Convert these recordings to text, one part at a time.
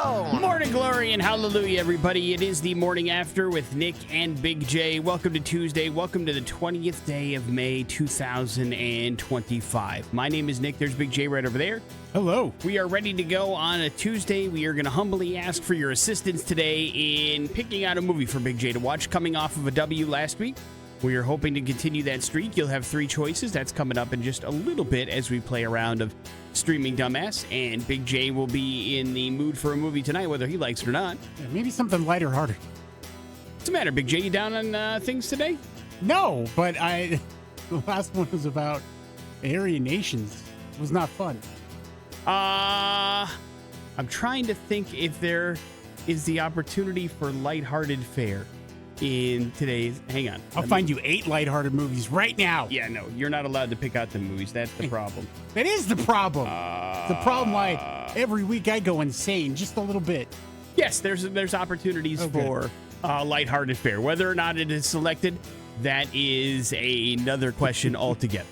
zone. Morning glory and hallelujah, everybody. It is the morning after with Nick and Big J. Welcome to Tuesday. Welcome to the 20th day of May 2025. My name is Nick. There's Big J right over there. Hello. We are ready to go on a Tuesday. We are going to humbly ask for your assistance today in picking out a movie for Big J to watch coming off of a W last week. We are hoping to continue that streak. You'll have 3 choices. That's coming up in just a little bit as we play a round of Streaming Dumbass. And Big J will be in the mood for a movie tonight, whether he likes it or not. Yeah, maybe something lighter hearted. What's the matter, Big J? You down on things today? No, but the last one was about Aryan nations. It was not fun. I'm trying to think if there is the opportunity for lighthearted fare in today's. Hang on. I'll find you 8 lighthearted movies right now. Yeah, no, you're not allowed to pick out the movies. That's the problem. That is the problem. The problem why every week I go insane just a little bit. Yes, there's opportunities for lighthearted fare. Whether or not it is selected, that is another question altogether.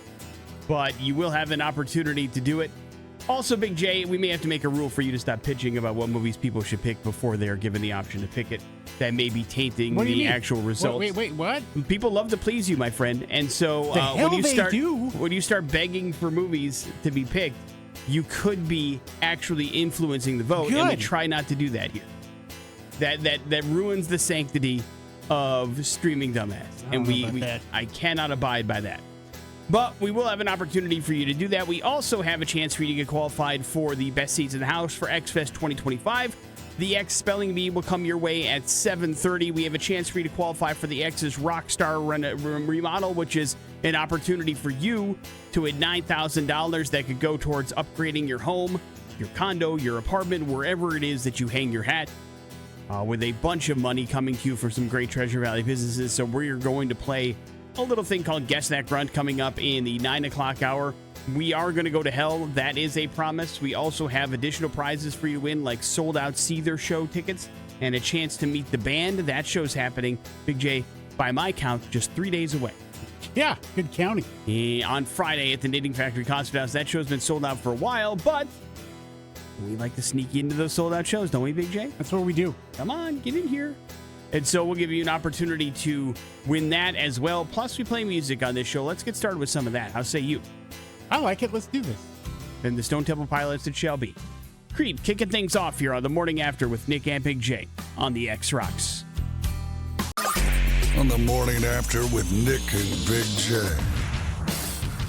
But you will have an opportunity to do it. Also, Big J, we may have to make a rule for you to stop pitching about what movies people should pick before they're given the option to pick it. That may be tainting the actual results. Wait, what? People love to please you, my friend, and so when you start begging for movies to be picked, you could be actually influencing the vote. Good. And we try not to do that here. That ruins the sanctity of Streaming Dumbass, I cannot abide by that. But we will have an opportunity for you to do that. We also have a chance for you to get qualified for the Best Seats in the House for X-Fest 2025. The X Spelling Bee will come your way at 7:30. We have a chance for you to qualify for the X's Rockstar remodel, which is an opportunity for you to win $9,000 that could go towards upgrading your home, your condo, your apartment, wherever it is that you hang your hat, with a bunch of money coming to you for some great Treasure Valley businesses. So we're going to play a little thing called Guess That Grunt coming up in the 9 o'clock hour. We are going to go to hell. That is a promise. We also have additional prizes for you to win, like sold-out Seether show tickets and a chance to meet the band. That show's happening, Big J, by my count, just 3 days away. Yeah, good counting. On Friday at the Knitting Factory Concert House. That show's been sold out for a while, but we like to sneak into those sold-out shows, don't we, Big J? That's what we do. Come on, get in here. And so we'll give you an opportunity to win that as well. Plus, we play music on this show. Let's get started with some of that. How say you? I like it. Let's do this. Then the Stone Temple Pilots it shall be. Creed kicking things off here on the morning after with Nick and Big J on the X Rocks. On the morning after with Nick and Big J.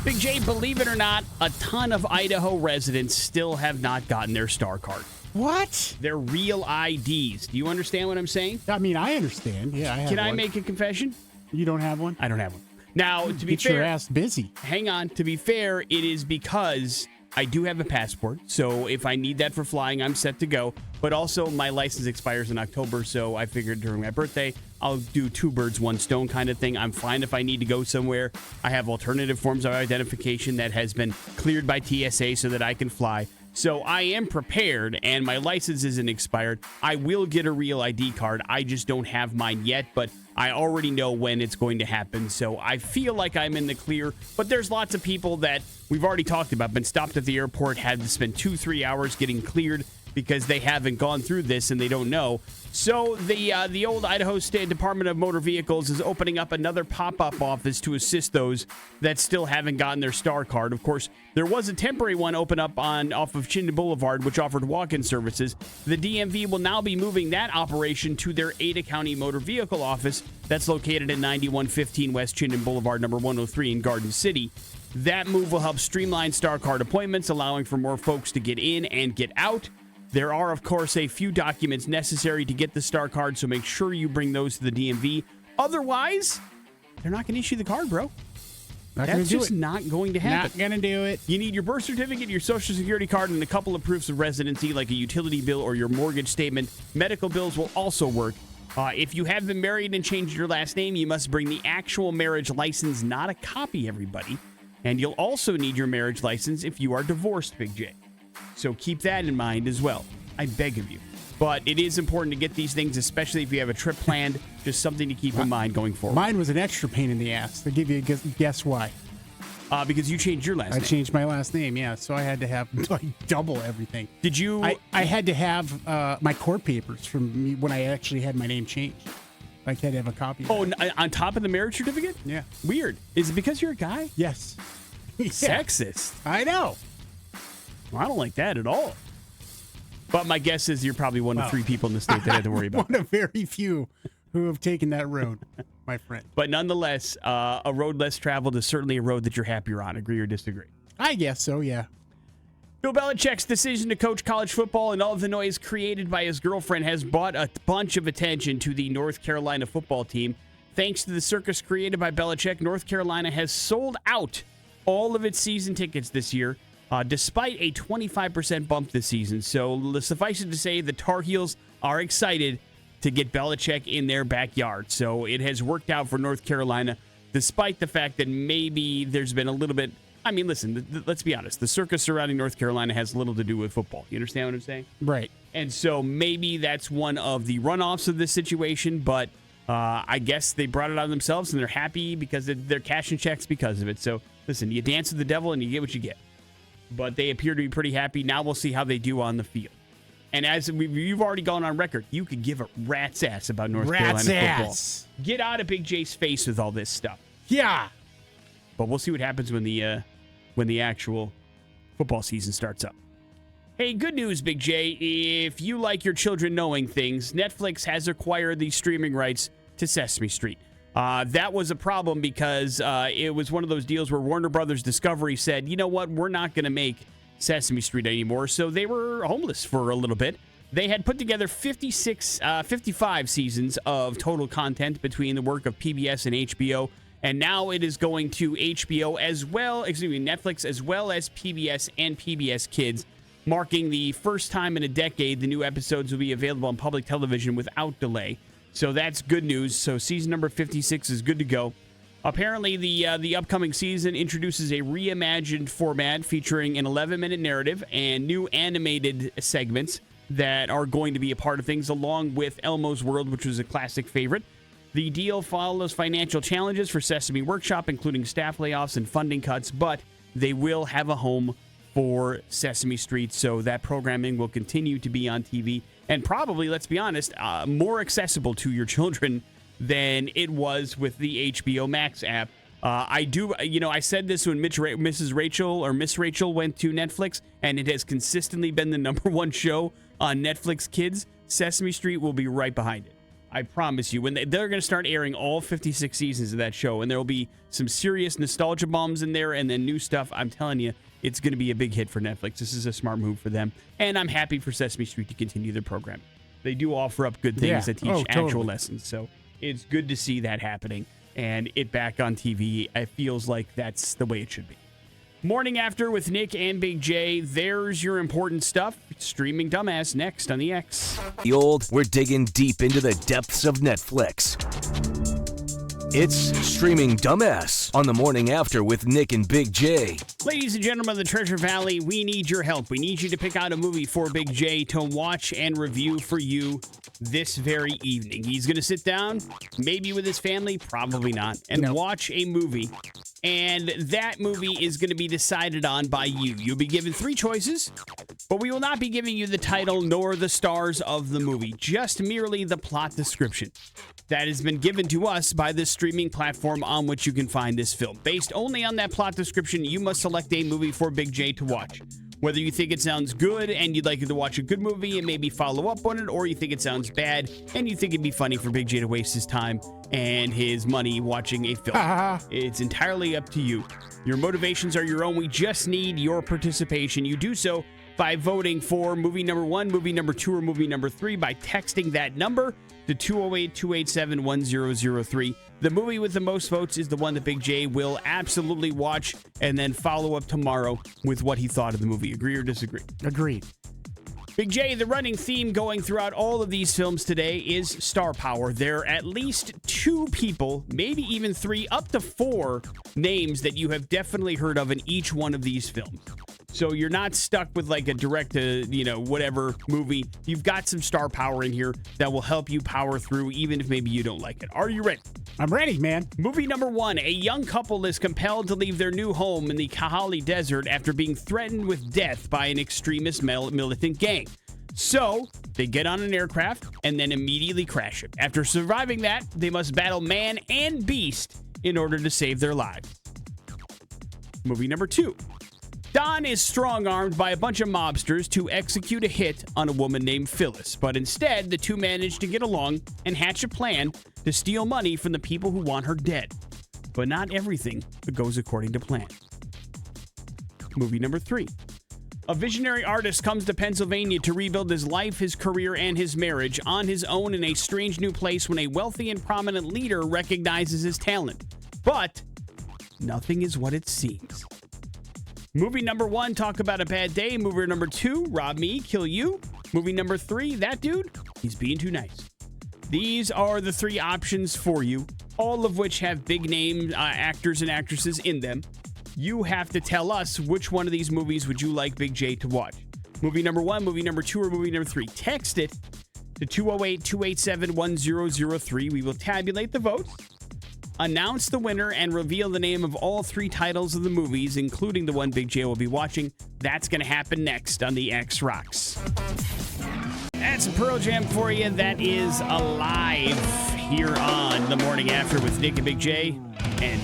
Big J, believe it or not, a ton of Idaho residents still have not gotten their star card. What? They're real IDs. Do you understand what I'm saying? I mean, I understand. Yeah, I have Can one. I make a confession? You don't have one? I don't have one. Now, to be Get fair, your ass busy. hang on. To be fair, it is because I do have a passport. So if I need that for flying, I'm set to go. But also, my license expires in October. So I figured during my birthday, I'll do 2 birds, 1 stone kind of thing. I'm fine if I need to go somewhere. I have alternative forms of identification that has been cleared by TSA so that I can fly. So I am prepared, and my license isn't expired. I will get a real ID card. I just don't have mine yet, but I already know when it's going to happen. So I feel like I'm in the clear. But there's lots of people that we've already talked about, been stopped at the airport, had to spend 2-3 hours getting cleared because they haven't gone through this and they don't know. So the old Idaho State Department of Motor Vehicles is opening up another pop-up office to assist those that still haven't gotten their star card. Of course, there was a temporary one open up off of Chinden Boulevard, which offered walk-in services. The DMV will now be moving that operation to their Ada County Motor Vehicle office that's located at 9115 West Chinden Boulevard, number 103 in Garden City. That move will help streamline star card appointments, allowing for more folks to get in and get out. There are, of course, a few documents necessary to get the star card, so make sure you bring those to the DMV. Otherwise, they're not going to issue the card, bro. That's just not going to happen. Not going to do it. You need your birth certificate, your social security card, and a couple of proofs of residency, like a utility bill or your mortgage statement. Medical bills will also work. If you have been married and changed your last name, you must bring the actual marriage license, not a copy, everybody. And you'll also need your marriage license if you are divorced, Big J. So keep that in mind as well. I beg of you. But it is important to get these things, especially if you have a trip planned. Just something to keep in mind going forward. Mine was an extra pain in the ass. I'll give you a guess why. because you changed your last I name. changed my last name, yeah. So I had to have like double everything. Did you? I had to have my court papers from me when I actually had my name changed. I had to have a copy of that. On top of the marriage certificate? Yeah. Weird. Is it because you're a guy? Yes. Yeah. Sexist. I know. Well, I don't like that at all. But my guess is you're probably one of 3 people in the state that had to worry about. One of very few who have taken that road, my friend. But nonetheless, a road less traveled is certainly a road that you're happier on. Agree or disagree? I guess so, yeah. Bill Belichick's decision to coach college football and all of the noise created by his girlfriend has brought a bunch of attention to the North Carolina football team. Thanks to the circus created by Belichick, North Carolina has sold out all of its season tickets this year, despite a 25% bump this season. So suffice it to say, the Tar Heels are excited to get Belichick in their backyard. So it has worked out for North Carolina, despite the fact that maybe there's been a little bit. I mean, listen, let's be honest. The circus surrounding North Carolina has little to do with football. You understand what I'm saying? Right. And so maybe that's one of the runoffs of this situation, but I guess they brought it on themselves and they're happy because they're cashing checks because of it. So listen, you dance with the devil and you get what you get. But they appear to be pretty happy. Now we'll see how they do on the field. And as you've already gone on record, you could give a rat's ass about North Carolina football. Get out of Big J's face with all this stuff. Yeah. But we'll see what happens when the actual football season starts up. Hey, good news, Big J. If you like your children knowing things, Netflix has acquired the streaming rights to Sesame Street. That was a problem because it was one of those deals where Warner Brothers Discovery said, you know what, we're not going to make Sesame Street anymore. So they were homeless for a little bit. They had put together 55 seasons of total content between the work of PBS and HBO. And now it is going to HBO Netflix as well as PBS and PBS Kids, marking the first time in a decade the new episodes will be available on public television without delay. So that's good news. So season number 56 is good to go. Apparently, the upcoming season introduces a reimagined format featuring an 11-minute narrative and new animated segments that are going to be a part of things, along with Elmo's World, which was a classic favorite. The deal follows financial challenges for Sesame Workshop, including staff layoffs and funding cuts, but they will have a home for Sesame Street, so that programming will continue to be on TV and probably, let's be honest, more accessible to your children than it was with the HBO Max app. I said this when Miss Rachel went to Netflix, and it has consistently been the number one show on Netflix Kids. Sesame Street will be right behind it. I promise you. When they're going to start airing all 56 seasons of that show, and there will be some serious nostalgia bombs in there and then new stuff. I'm telling you, it's going to be a big hit for Netflix. This is a smart move for them, and I'm happy for Sesame Street to continue their program. They do offer up good things that teach actual lessons, so it's good to see that happening, and it back on TV. It feels like that's the way it should be. Morning After with Nick and Big J. There's your important stuff. Streaming Dumbass next on the X. We're digging deep into the depths of Netflix. It's Streaming Dumbass on the Morning After with Nick and Big J. Ladies and gentlemen of the Treasure Valley, we need your help. We need you to pick out a movie for Big J to watch and review for you this very evening. He's going to sit down, maybe with his family, probably not, and watch a movie. And that movie is going to be decided on by you. You'll be given 3 choices, but we will not be giving you the title nor the stars of the movie, just merely the plot description that has been given to us by the streaming platform on which you can find this film. Based only on that plot description, you must select a movie for Big J to watch. Whether you think it sounds good and you'd like to watch a good movie and maybe follow up on it, or you think it sounds bad and you think it'd be funny for Big J to waste his time and his money watching a film. It's entirely up to you. Your motivations are your own. We just need your participation. You do so by voting for movie number 1, movie number 2, or movie number 3 by texting that number to 208-287-1003. The movie with the most votes is the one that Big J will absolutely watch and then follow up tomorrow with what he thought of the movie. Agree or disagree? Agreed. Big J, the running theme going throughout all of these films today is star power. There are at least 2 people, maybe even 3, up to 4 names that you have definitely heard of in each one of these films. So you're not stuck with like a direct to, whatever movie. You've got some star power in here that will help you power through, even if maybe you don't like it. Are you ready? I'm ready, man. Movie number 1, a young couple is compelled to leave their new home in the Kahali Desert after being threatened with death by an extremist militant gang. So they get on an aircraft and then immediately crash it. After surviving that, they must battle man and beast in order to save their lives. Movie number 2. Don is strong-armed by a bunch of mobsters to execute a hit on a woman named Phyllis, but instead, the two manage to get along and hatch a plan to steal money from the people who want her dead. But not everything goes according to plan. Movie number 3. A visionary artist comes to Pennsylvania to rebuild his life, his career, and his marriage on his own in a strange new place when a wealthy and prominent leader recognizes his talent. But nothing is what it seems. Movie number 1, talk about a bad day. Movie number 2, rob me, kill you. Movie number 3, that dude, he's being too nice. These are the 3 options for you, all of which have big name actors and actresses in them. You have to tell us which one of these movies would you like Big J to watch. Movie number 1, movie number 2, or movie number 3. Text it to 208-287-1003. We will tabulate the votes, announce the winner, and reveal the name of all 3 titles of the movies, including the one Big J will be watching. That's going to happen next on the X Rocks. That's Pearl Jam for you. That is Alive here on The Morning After with Nick and Big J. And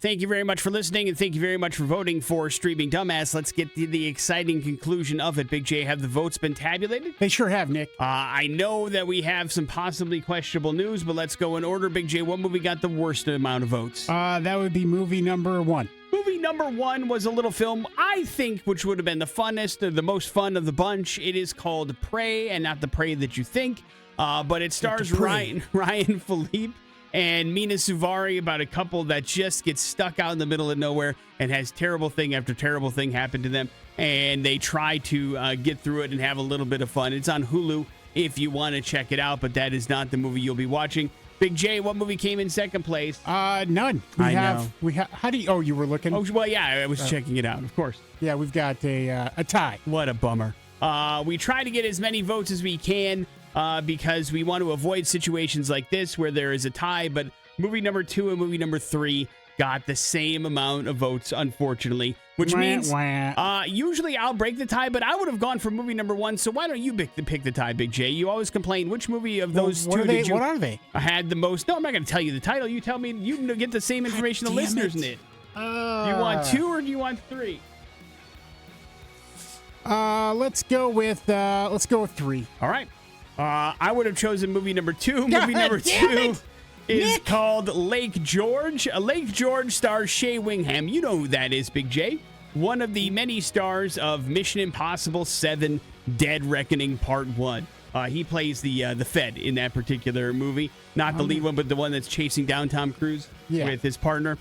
thank you very much for listening, and thank you very much for voting for Streaming Dumbass. Let's get to the exciting conclusion of it. Big J, have the votes been tabulated? They sure have, Nick. I know that we have some possibly questionable news, but let's go in order. Big J, what movie got the worst amount of votes? That would be movie number 1. Movie number 1 was a little film, I think, which would have been the funnest, or the most fun of the bunch. It is called Prey, and not the prey that you think, but it stars Ryan Philippe and Mina Suvari, about a couple that just gets stuck out in the middle of nowhere and has terrible thing after terrible thing happen to them, and they try to get through it and have a little bit of fun. It's on Hulu if you want to check it out, but that is not the movie you'll be watching. Big J, what movie came in second place? None. We have. How do you? Oh, you were looking. Oh, well, yeah, I was checking it out, of course. Yeah, we've got a tie. What a bummer. We try to get as many votes as we can because we want to avoid situations like this where there is a tie, but movie number 2 and movie number 3 got the same amount of votes, unfortunately, which means usually I'll break the tie, but I would have gone for movie number 1, so why don't you pick the tie, Big J? You always complain. Which movie of those two did you what are they? Had the most? No, I'm not going to tell you the title. You tell me. You get the same information the listeners need. Do you want 2 or do you want 3? Let's go with 3. All right. I would have chosen movie number 2. Movie number 2 is called Lake George. Lake George stars Shea Wingham. You know who that is, Big J. One of the many stars of Mission Impossible 7 Dead Reckoning Part 1. He plays the Fed in that particular movie. Not the lead one, but the one that's chasing down Tom Cruise with his partner.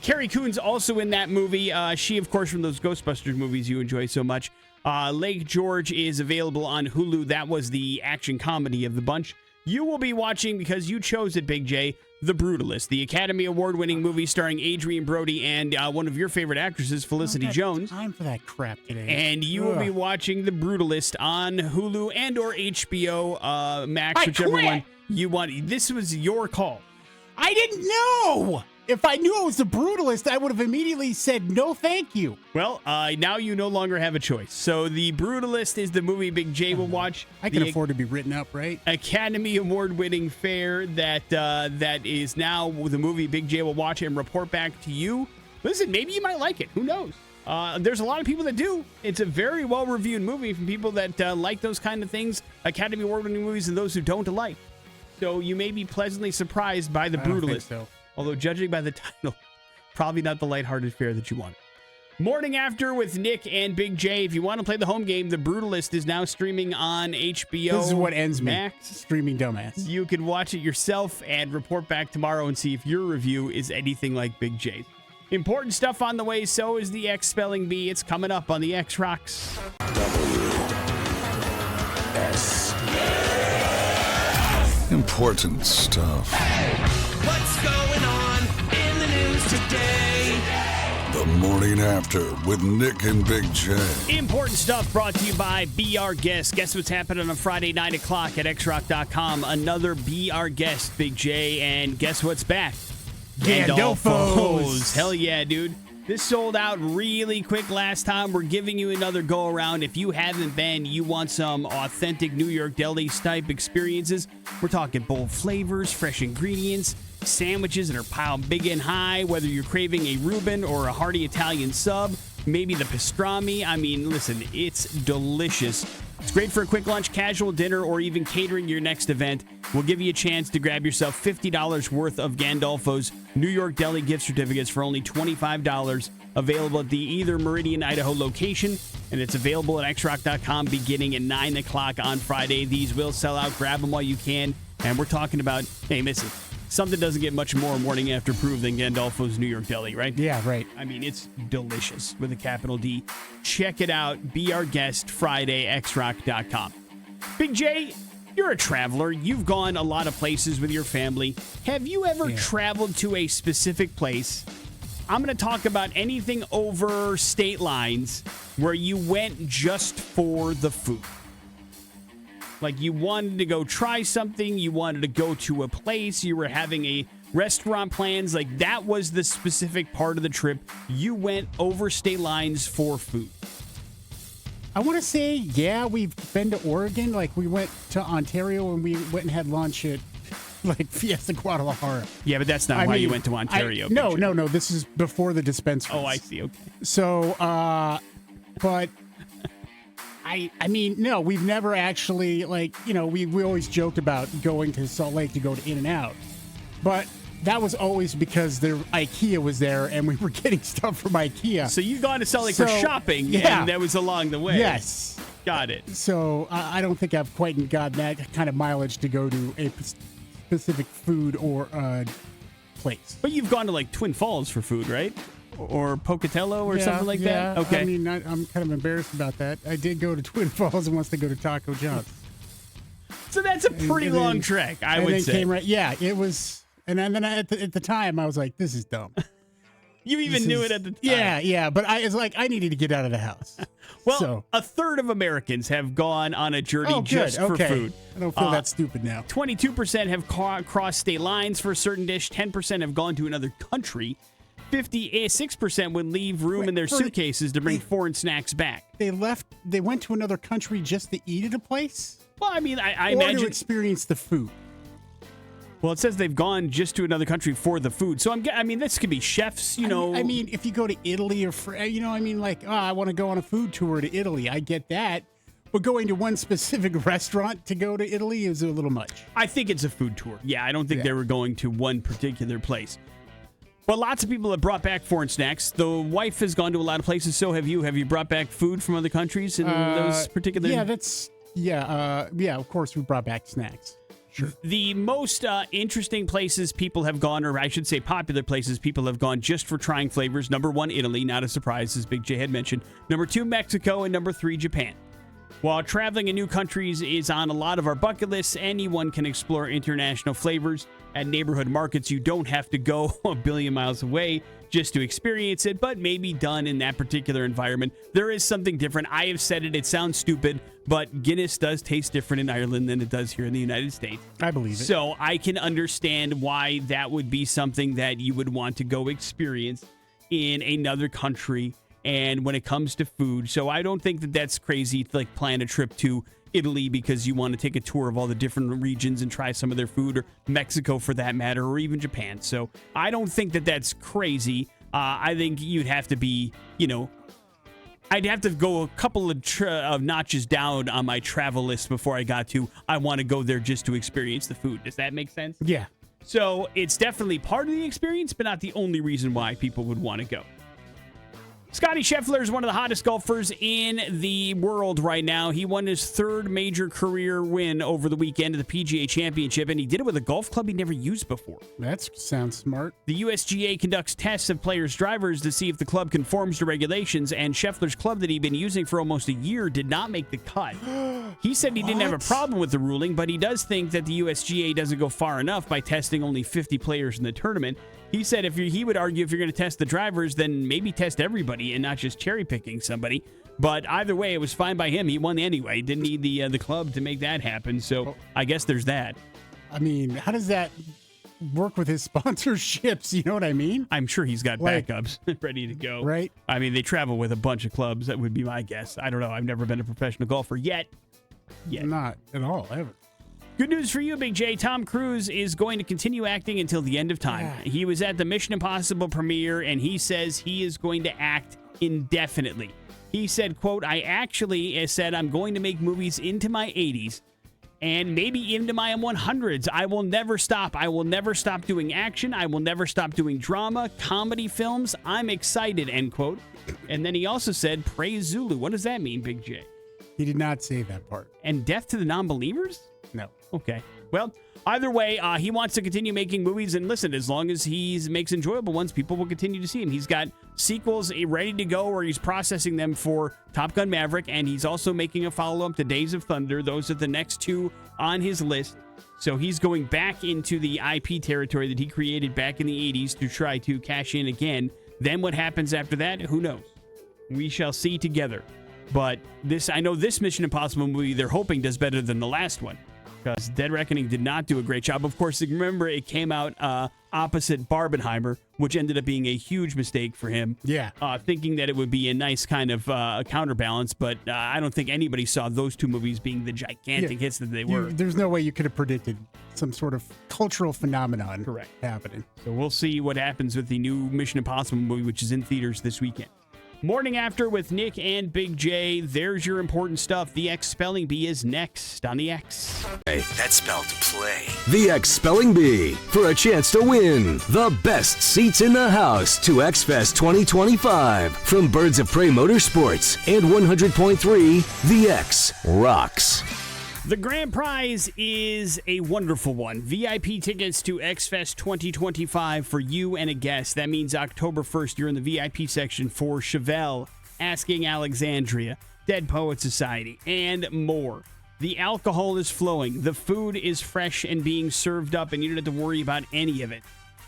Carrie Coon's also in that movie. She, of course, from those Ghostbusters movies you enjoy so much. Lake George is available on Hulu. That was the action comedy of the bunch. You will be watching, because you chose it, Big J, The Brutalist, the Academy Award-winning movie starring Adrian Brody and one of your favorite actresses, Felicity Jones. Time for that crap today. And you will be watching The Brutalist on Hulu and or HBO Max, whichever one you want. This was your call. I didn't know. If I knew it was The Brutalist, I would have immediately said no thank you. Well, now you no longer have a choice. So The Brutalist is the movie Big J will watch. I can afford to be written up, right? Academy Award-winning fare that is now the movie Big J will watch and report back to you. Listen, maybe you might like it. Who knows? There's a lot of people that do. It's a very well-reviewed movie from people that like those kind of things, Academy Award-winning movies, and those who don't alike. So you may be pleasantly surprised by The Brutalist. I don't think so. Although, judging by the title, probably not the lighthearted fare that you want. Morning After with Nick and Big J. If you want to play the home game, The Brutalist is now streaming on HBO. This is what ends Max. Me. Streaming dumbass. You can watch it yourself and report back tomorrow and see if your review is anything like Big J's. Important stuff on the way, so is the X spelling bee. It's coming up on the X Rocks. WS. Important stuff. What's going on in the news today? The Morning After with Nick and Big J. Important stuff brought to you by Be Our Guest. Guess what's happening on Friday, 9 o'clock at xrock.com. Another Be Our Guest, Big J. And guess what's back? Gandolfo's. Hell yeah, dude. This sold out really quick last time. We're giving you another go around. If you haven't been, you want some authentic New York deli type experiences. We're talking bold flavors, fresh ingredients, sandwiches that are piled big and high, whether you're craving a Reuben or a hearty Italian sub, maybe the pastrami. I mean, listen, it's delicious. It's great for a quick lunch, casual dinner, or even catering your next event. We'll give you a chance to grab yourself $50 worth of Gandolfo's New York Deli gift certificates for only $25, available at the either Meridian, Idaho location, and it's available at xrock.com beginning at 9 o'clock on Friday. These will sell out. Grab them while you can. And we're talking about, hey, listen, something doesn't get much more morning after proof than Gandolfo's New York Deli, right? Yeah, right. I mean, it's delicious with a capital D. Check it out. Be Our Guest Friday, xrock.com. Big J, you're a traveler. You've gone a lot of places with your family. Have you ever traveled to a specific place? I'm going to talk about anything over state lines where you went just for the food. Like you wanted to go try something, you wanted to go to a place, you were having a restaurant plans, like that was the specific part of the trip. You went over state lines for food. I want to say, yeah, we've been to Oregon. Like we went to Ontario and we went and had lunch at like Fiesta Guadalajara. Yeah, but that's not why you went to Ontario. No. This is before the dispensaries. Oh, I see. Okay. So, but I mean, no, we've never actually, like, you know, we always joked about going to Salt Lake to go to In-N-Out. But that was always because their IKEA was there and we were getting stuff from IKEA. So you've gone to Salt Lake for shopping, and that was along the way. Yes. Got it. So I don't think I've quite gotten that kind of mileage to go to a specific food or place. But you've gone to, like, Twin Falls for food, right? Or Pocatello or something like that? Okay. I mean, I'm kind of embarrassed about that. I did go to Twin Falls and wants to go to Taco John's. So that's a pretty long trek, I would say. It was. And then at the time, I was like, this is dumb. You even knew it at the time. Yeah. But it's like, I needed to get out of the house. Well, a third of Americans have gone on a journey just for food. I don't feel that stupid now. 22% have crossed state lines for a certain dish. 10% have gone to another country. 56% would leave room in their suitcases to bring foreign snacks back. They went to another country just to eat at a place? Well, I mean, I or imagine to experience the food. Well, it says they've gone just to another country for the food. So I mean, this could be chefs, you know. I mean, if you go to Italy or, I want to go on a food tour to Italy. I get that. But going to one specific restaurant to go to Italy is a little much. I think it's a food tour. Yeah, I don't think they were going to one particular place. But lots of people have brought back foreign snacks. The wife has gone to a lot of places. So have you. Have you brought back food from other countries in those particular? Yeah, of course we brought back snacks. Sure. The most interesting places people have gone, or I should say popular places people have gone just for trying flavors. Number 1, Italy. Not a surprise, as Big J had mentioned. Number 2, Mexico. And number 3, Japan. While traveling in new countries is on a lot of our bucket lists, anyone can explore international flavors at neighborhood markets. You don't have to go a billion miles away just to experience it, but maybe done in that particular environment. There is something different. I have said it. It sounds stupid, but Guinness does taste different in Ireland than it does here in the United States. I believe it. So I can understand why that would be something that you would want to go experience in another country. And when it comes to food, so I don't think that that's crazy to like plan a trip to Italy because you want to take a tour of all the different regions and try some of their food, or Mexico for that matter, or even Japan. So I don't think that that's crazy. I think you'd have to be, I'd have to go a couple of notches down on my travel list before I got to, I want to go there just to experience the food. Does that make sense? Yeah. So it's definitely part of the experience, but not the only reason why people would want to go. Scottie Scheffler is one of the hottest golfers in the world right now. He won his third major career win over the weekend of the PGA Championship, and he did it with a golf club he never used before. That sounds smart. The USGA conducts tests of players' drivers to see if the club conforms to regulations, and Scheffler's club that he'd been using for almost a year did not make the cut. He said he didn't have a problem with the ruling, but he does think that the USGA doesn't go far enough by testing only 50 players in the tournament. He said he would argue if you're going to test the drivers, then maybe test everybody and not just cherry picking somebody. But either way, it was fine by him. He won anyway. Didn't need the club to make that happen. So I guess there's that. I mean, how does that work with his sponsorships? You know what I mean? I'm sure he's got backups ready to go. Right. I mean, they travel with a bunch of clubs. That would be my guess. I don't know. I've never been a professional golfer yet. Not at all, ever. Good news for you, Big J. Tom Cruise is going to continue acting until the end of time. Yeah. He was at the Mission Impossible premiere, and he says he is going to act indefinitely. He said, quote, I actually said I'm going to make movies into my 80s and maybe into my 100s. I will never stop. I will never stop doing action. I will never stop doing drama, comedy films. I'm excited, end quote. And then he also said, praise Zulu. What does that mean, Big J? He did not say that part. And death to the non-believers? No. Okay. Well, either way, he wants to continue making movies. And listen, as long as he makes enjoyable ones, people will continue to see him. He's got sequels ready to go, or he's processing them for Top Gun Maverick. And he's also making a follow-up to Days of Thunder. Those are the next two on his list. So he's going back into the IP territory that he created back in the 80s to try to cash in again. Then what happens after that, who knows? We shall see together. But I know this Mission Impossible movie, they're hoping does better than the last one. Because Dead Reckoning did not do a great job. Of course, remember, it came out opposite Barbenheimer, which ended up being a huge mistake for him. Yeah. Thinking that it would be a nice kind of counterbalance, but I don't think anybody saw those two movies being the gigantic hits that they were. There's no way you could have predicted some sort of cultural phenomenon Correct. happening. So we'll see what happens with the new Mission Impossible movie, which is in theaters this weekend. Morning After with Nick and Big J. There's your important stuff. The X Spelling Bee is next on the X. Hey, that's spelled play. The X Spelling Bee for a chance to win the best seats in the house to X Fest 2025 from Birds of Prey Motorsports and 100.3 The X Rocks. The grand prize is a wonderful one. VIP tickets to X-Fest 2025 for you and a guest. That means October 1st, you're in the VIP section for Chevelle, Asking Alexandria, Dead Poet Society, and more. The alcohol is flowing. The food is fresh and being served up, and you don't have to worry about any of it.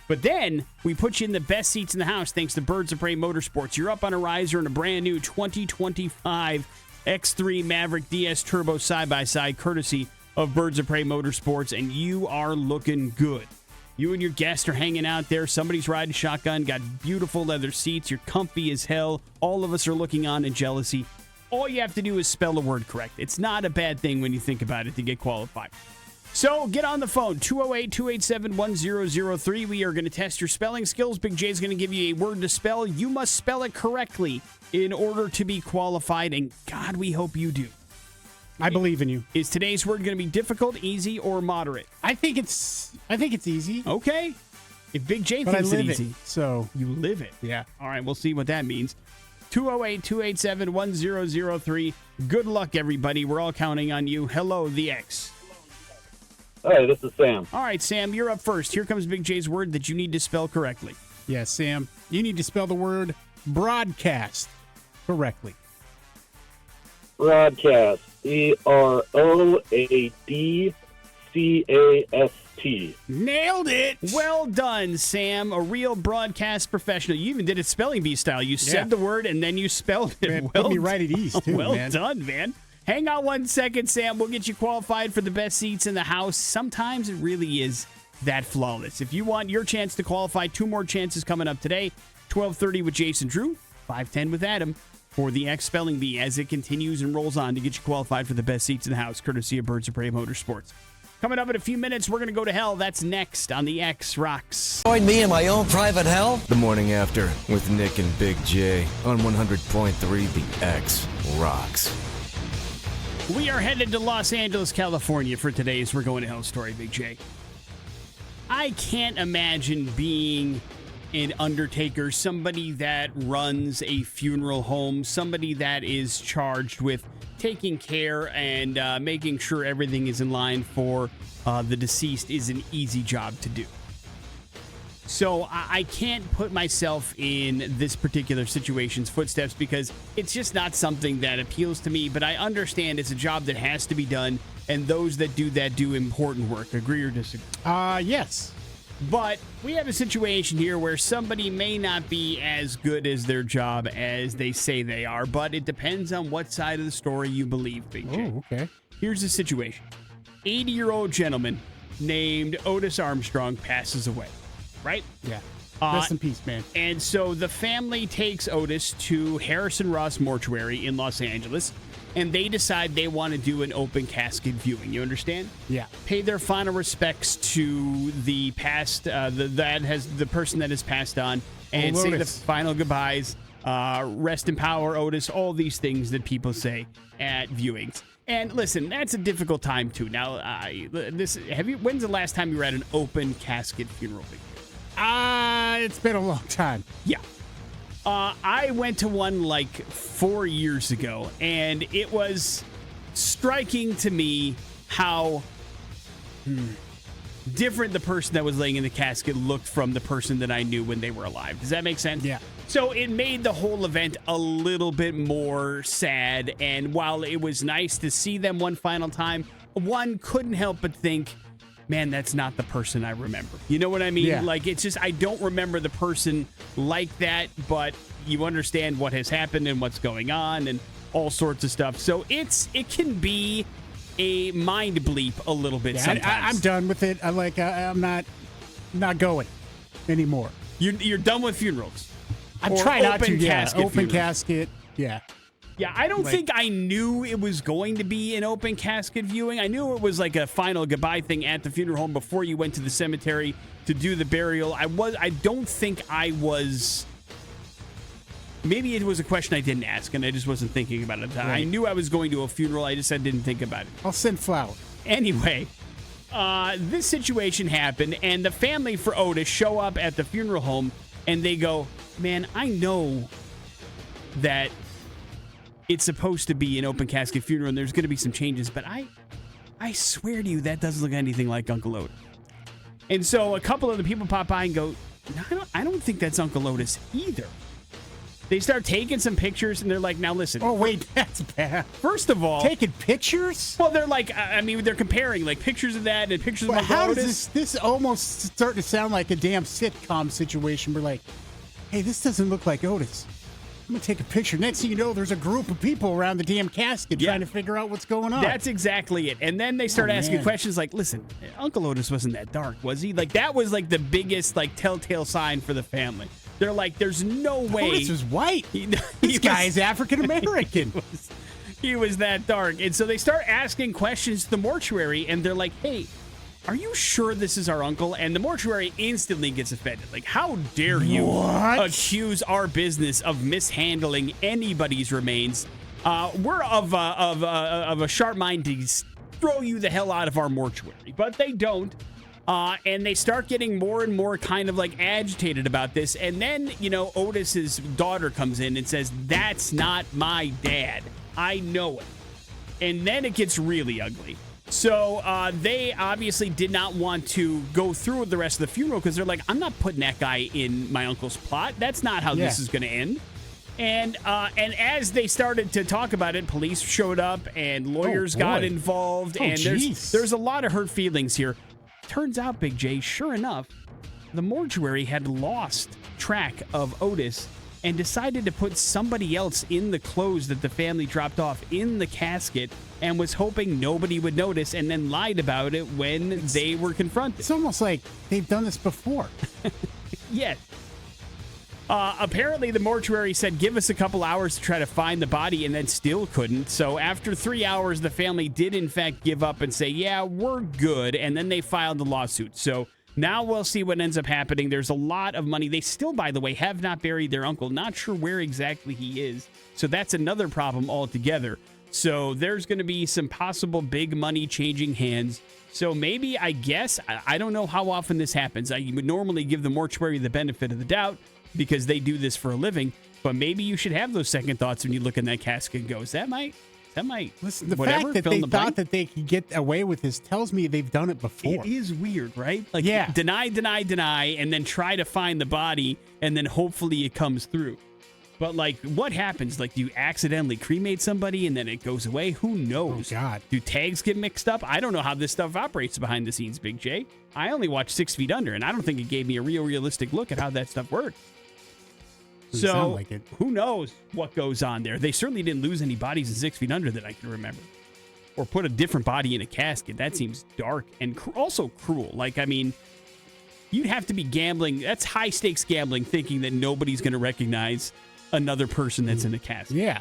But then we put you in the best seats in the house thanks to Birds of Prey Motorsports. You're up on a riser in a brand new 2025 X3 Maverick DS Turbo side-by-side courtesy of Birds of Prey Motorsports, and you are looking good. You and your guest are hanging out there. Somebody's riding shotgun, got beautiful leather seats. You're comfy as hell. All of us are looking on in jealousy. All you have to do is spell a word correct. It's not a bad thing when you think about it to get qualified. So get on the phone, 208-287-1003. We are going to test your spelling skills. Big J's going to give you a word to spell. You must spell it correctly in order to be qualified, and God, we hope you do. I believe in you. Is today's word going to be difficult, easy, or moderate? I think it's easy. Okay. If Big J But I thinks it live easy, it, so you live it. yeah. All right, we'll see what that means. 208-287-1003. Good luck, everybody. We're all counting on you. Hello, the X. Hi, this is Sam. All right, Sam, you're up first. Here comes Big J's word that you need to spell correctly. Yeah, Sam, you need to spell the word broadcast correctly. Broadcast. BROADCAST. Nailed it. Well done, Sam. A real broadcast professional. You even did it spelling bee style. You said the word and then you spelled it. Man, put me right at ease, too, well man. done, man. Hang on 1 second, Sam. We'll get you qualified for the best seats in the house. Sometimes it really is that flawless. If you want your chance to qualify, 2 more chances coming up today. 12:30 with Jason Drew, 5:10 with Adam for the X Spelling Bee as it continues and rolls on to get you qualified for the best seats in the house, courtesy of Birds of Prey Motorsports. Coming up in a few minutes, we're going to go to hell. That's next on the X Rocks. Join me in my own private hell? The Morning After with Nick and Big J on 100.3 The X Rocks. We are headed to Los Angeles, California for today's We're Going to Hell story, Big J. I can't imagine being an undertaker, somebody that runs a funeral home, somebody that is charged with taking care and making sure everything is in line for the deceased is an easy job to do. So I can't put myself in this particular situation's footsteps because it's just not something that appeals to me, but I understand it's a job that has to be done, and those that do important work. Agree or disagree? Yes. But we have a situation here where somebody may not be as good as their job as they say they are, but it depends on what side of the story you believe, Big J. Oh, okay. Here's the situation. 80-year-old gentleman named Otis Armstrong passes away, right? Yeah. Rest in peace, man. And so the family takes Otis to Harrison Ross Mortuary in Los Angeles, and they decide they want to do an open casket viewing. You understand? Yeah. Pay their final respects to the past, the person that has passed on, and say the final goodbyes. Rest in power, Otis. All these things that people say at viewings. And listen, that's a difficult time too. Now, when's the last time you were at an open casket funeral? It's been a long time. Yeah. I went to one like 4 years ago, and it was striking to me how different the person that was laying in the casket looked from the person that I knew when they were alive. Does that make sense? Yeah. So it made the whole event a little bit more sad, and while it was nice to see them one final time, one couldn't help but think, man, that's not the person I remember. You know what I mean? Yeah. Like, it's just, I don't remember the person like that, but you understand what has happened and what's going on and all sorts of stuff. So it can be a mind bleep a little bit sometimes. I'm done with it. I'm not going anymore. You're done with funerals. I'm Or trying not to. open Yeah, casket open funerals. casket. Yeah. Yeah, I don't think I knew it was going to be an open casket viewing. I knew it was like a final goodbye thing at the funeral home before you went to the cemetery to do the burial. I don't think I was. Maybe it was a question I didn't ask, and I just wasn't thinking about it at the time. Right. I knew I was going to a funeral. I didn't think about it. I'll send flowers. Anyway, this situation happened, and the family for Otis show up at the funeral home, and they go, man, I know that it's supposed to be an open casket funeral, and there's going to be some changes, but I swear to you, that doesn't look anything like Uncle Otis. And so a couple of the people pop by and go, no, I don't think that's Uncle Otis either. They start taking some pictures, and they're like, now listen. Oh, wait, that's bad. First of all, taking pictures? Well, they're like, they're comparing like pictures of that and pictures of Uncle How Otis. does this almost starting to sound like a damn sitcom situation? We're like, hey, this doesn't look like Otis. I'm going to take a picture. Next thing you know, there's a group of people around the damn casket trying to figure out what's going on. That's exactly it. And then they start asking questions like, listen, Uncle Otis wasn't that dark, was he? Like, that was like the biggest like telltale sign for the family. They're like, there's no way. Otis was white. This guy is African American. He was that dark. And so they start asking questions to the mortuary, and they're like, hey, are you sure this is our uncle? And the mortuary instantly gets offended. Like, how dare you accuse our business of mishandling anybody's remains? We're of a sharp mind to throw you the hell out of our mortuary. But they don't. And they start getting more and more kind of like agitated about this. And then, Otis's daughter comes in and says, that's not my dad. I know it. And then it gets really ugly. So they obviously did not want to go through with the rest of the funeral because they're like, I'm not putting that guy in my uncle's plot. That's not how this is going to end. And as they started to talk about it, police showed up and lawyers got involved. And there's a lot of hurt feelings here. Turns out, Big J, sure enough, the mortuary had lost track of Otis and decided to put somebody else in the clothes that the family dropped off in the casket and was hoping nobody would notice and then lied about it when they were confronted. It's almost like they've done this before. Yes. Apparently, the mortuary said, give us a couple hours to try to find the body, and then still couldn't. So after 3 hours, the family did, in fact, give up and say, yeah, we're good. And then they filed the lawsuit. So now we'll see what ends up happening. There's a lot of money. They still, by the way, have not buried their uncle. Not sure where exactly he is. So that's another problem altogether. So there's going to be some possible big money changing hands. So maybe, I guess, I don't know how often this happens. I would normally give the mortuary the benefit of the doubt, because they do this for a living, but maybe you should have those second thoughts when you look in that casket and go, that might listen, the fact that they thought that they could get away with this tells me they've done it before. It is weird, right? Like, deny, and then try to find the body, and then hopefully it comes through. But, like, what happens? Like, do you accidentally cremate somebody and then it goes away? Who knows? Oh, God. Do tags get mixed up? I don't know how this stuff operates behind the scenes, Big J. I only watched 6 Feet Under, and I don't think it gave me a realistic look at how that stuff works. Doesn't So, sound like it. who knows what goes on there? They certainly didn't lose any bodies in 6 Feet Under that I can remember. Or put a different body in a casket. That seems dark and also cruel. Like, I mean, you'd have to be gambling. That's high-stakes gambling, thinking that nobody's going to recognize another person that's in a casket. Yeah.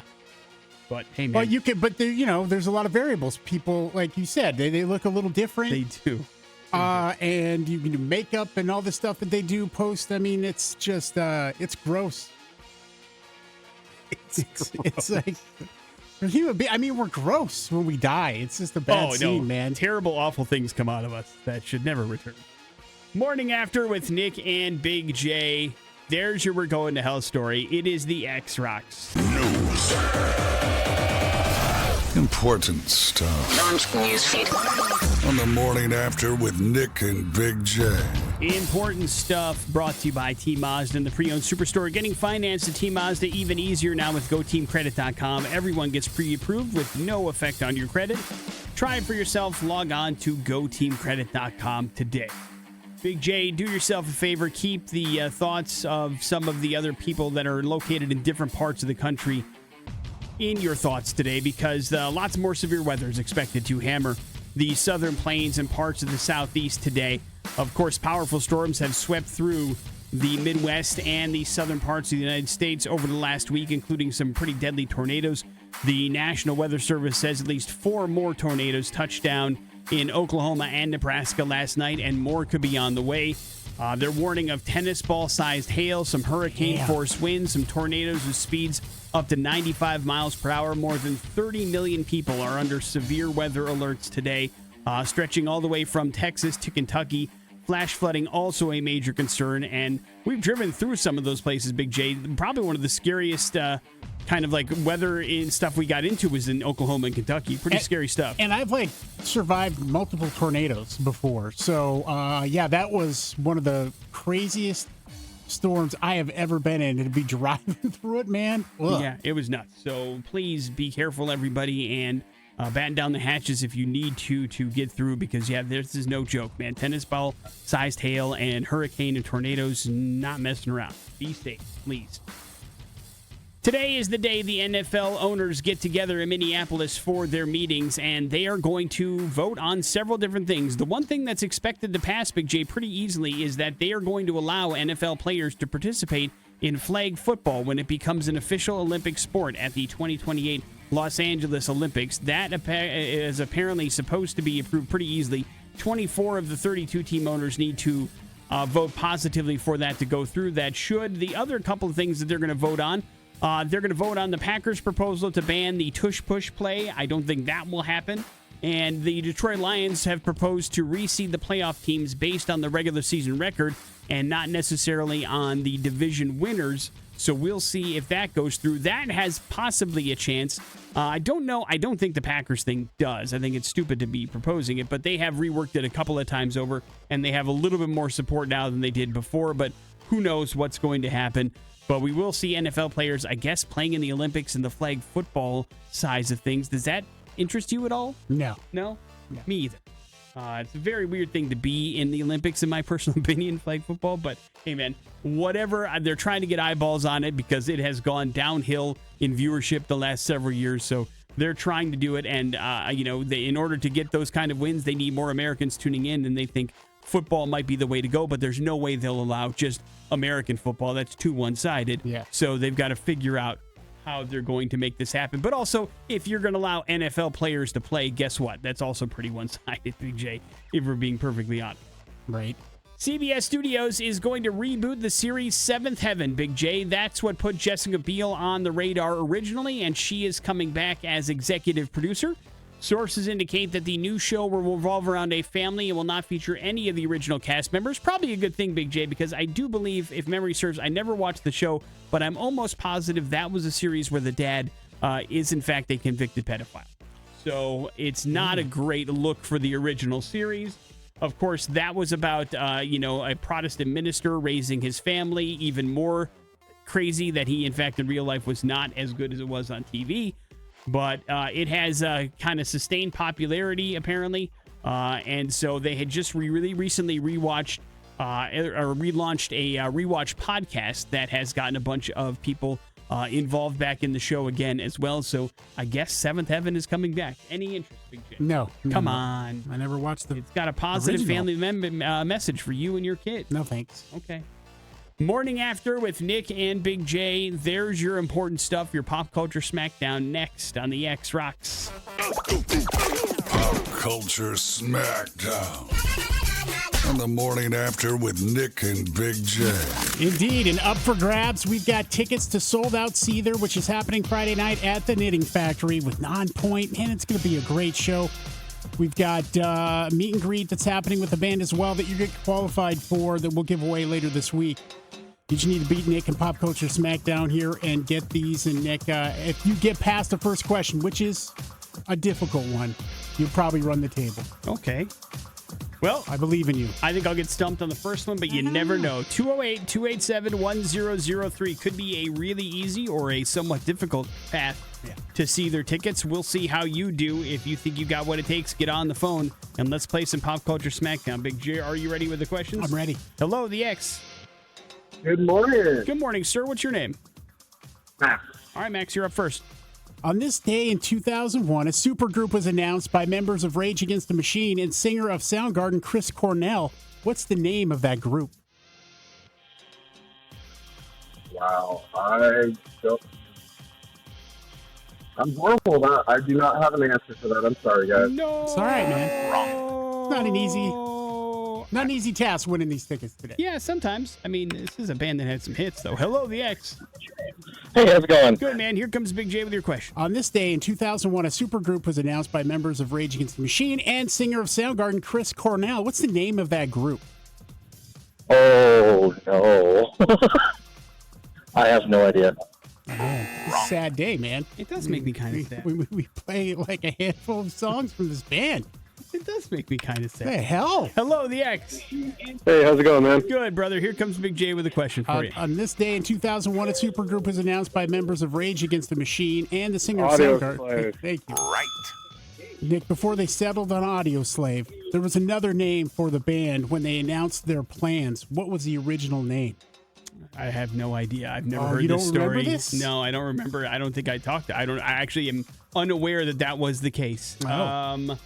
But, hey, man. But you can, but there, there's a lot of variables. People, like you said, they look a little different. They do. And you can do makeup and all the stuff that they do post. I mean, it's just, it's gross. It's like, I mean, we're gross when we die. It's just a bad scene, man. Terrible, awful things come out of us that should never return. Morning After with Nick and Big J. There's your We're Going to Hell story. It is the X-Rocks. News. Important stuff. Launch newsfeed. On the Morning After with Nick and Big J. Important stuff brought to you by T Mazda and the pre-owned superstore. Getting financed at T Mazda even easier now with GoTeamCredit.com. Everyone gets pre-approved with no effect on your credit. Try it for yourself. Log on to GoTeamCredit.com today. Big J, do yourself a favor. Keep the thoughts of some of the other people that are located in different parts of the country in your thoughts today, because lots more severe weather is expected to hammer the southern plains and parts of the southeast today. Of course, powerful storms have swept through the Midwest and the southern parts of the United States over the last week, including some pretty deadly tornadoes. The National Weather Service says at least 4 more tornadoes touched down in Oklahoma and Nebraska last night, and more could be on the way. They're warning of tennis ball-sized hail, some hurricane-force winds, some tornadoes with speeds up to 95 miles per hour. More than 30 million people are under severe weather alerts today, stretching all the way from Texas to Kentucky. Flash flooding also a major concern, and we've driven through some of those places, Big J. Probably one of the scariest kind of like weather in stuff we got into was in Oklahoma and Kentucky. Pretty scary stuff. And I've survived multiple tornadoes before. So, yeah, that was one of the craziest storms I have ever been in. To be driving through it, man. Ugh. Yeah, it was nuts. So please be careful, everybody, and batten down the hatches if you need to get through, because, yeah, this is no joke, man. Tennis ball-sized hail and hurricane and tornadoes, not messing around. Be safe, please. Today is the day the NFL owners get together in Minneapolis for their meetings, and they are going to vote on several different things. The one thing that's expected to pass, Big J, pretty easily is that they are going to allow NFL players to participate in flag football when it becomes an official Olympic sport at the 2028 Los Angeles Olympics. That is apparently supposed to be approved pretty easily. 24 of the 32 team owners need to vote positively for that to go through. That should. The other couple of things that they're going to vote on, they're going to vote on the Packers' proposal to ban the tush-push play. I don't think that will happen. And the Detroit Lions have proposed to reseed the playoff teams based on the regular season record and not necessarily on the division winners. So we'll see if that goes through. That has possibly a chance. I don't know. I don't think the Packers thing does. I think it's stupid to be proposing it, but they have reworked it a couple of times over, and they have a little bit more support now than they did before, but who knows what's going to happen. But we will see NFL players, I guess, playing in the Olympics and the flag football size of things. Does that interest you at all? No. No? Me either. It's a very weird thing to be in the Olympics, in my personal opinion, flag football. But, hey, man, whatever. They're trying to get eyeballs on it because it has gone downhill in viewership the last several years. So they're trying to do it. And, in order to get those kind of wins, they need more Americans tuning in. And they think football might be the way to go. But there's no way they'll allow just American football. That's too one-sided. Yeah. So they've got to figure out how they're going to make this happen. But also, if you're going to allow NFL players to play, guess what? That's also pretty one-sided, Big J, if we're being perfectly honest. Right. CBS Studios is going to reboot the series Seventh Heaven, Big J. That's what put Jessica Biel on the radar originally, and she is coming back as executive producer. Sources indicate that the new show will revolve around a family and will not feature any of the original cast members. Probably a good thing, Big J, because I do believe, if memory serves, I never watched the show, but I'm almost positive that was a series where the dad is, in fact, a convicted pedophile. So it's not a great look for the original series. Of course, that was about, a Protestant minister raising his family. Even more crazy that he, in fact, in real life was not as good as it was on TV. But it has kind of sustained popularity, apparently. And so they had just really recently relaunched a rewatch podcast that has gotten a bunch of people involved back in the show again as well. So I guess Seventh Heaven is coming back. Any interest, Big J? No. Come on. I never watched the It's got a positive original. family message for you and your kid. No, thanks. Okay. Morning After with Nick and Big J. There's your important stuff, your pop culture smackdown next on the X Rocks. Pop Culture Smackdown. On the Morning After with Nick and Big J. Indeed, and up for grabs, we've got tickets to Sold Out Seether, which is happening Friday night at the Knitting Factory with Nonpoint. Man, it's going to be a great show. We've got meet and greet that's happening with the band as well that you get qualified for that we'll give away later this week. You just need to beat Nick and Pop Culture Smackdown here and get these. And Nick, if you get past the first question, which is a difficult one, you'll probably run the table. Okay. Well, I believe in you. I think I'll get stumped on the first one, but you never know. 208-287-1003 could be a really easy or a somewhat difficult path to see their tickets. We'll see how you do. If you think you got what it takes, get on the phone and let's play some Pop Culture Smackdown. Big J, are you ready with the questions? I'm ready. Hello, the X. Good morning. Good morning, sir. What's your name? Max. All right, Max, you're up first. On this day in 2001, a supergroup was announced by members of Rage Against the Machine and singer of Soundgarden, Chris Cornell. What's the name of that group? Wow. I'm horrible. I do not have an answer for that. I'm sorry, guys. No. It's all right, man. Wrong. Not an easy task winning these tickets today. Yeah, sometimes. I mean, this is a band that had some hits, though. Hello, the X. Hey, how's it going? Good, man. Here comes Big J with your question. On this day in 2001, a supergroup was announced by members of Rage Against the Machine and singer of Soundgarden, Chris Cornell. What's the name of that group? Oh, no. I have no idea. It's a sad day, man. It does make me kind of sad. We play like a handful of songs from this band. It does make me kind of sad. What the hell? Hello, the X. Hey, how's it going, man? Good, brother. Here comes Big J with a question for you. On this day in 2001, a supergroup was announced by members of Rage Against the Machine and the singer of Audio Soundgarden. Slave. Thank you. Right. Nick, before they settled on Audio Slave, there was another name for the band when they announced their plans. What was the original name? I have no idea. I've never heard you this don't story. remember this? No, I don't remember. I don't think I talked to. I actually am unaware that was the case. Oh.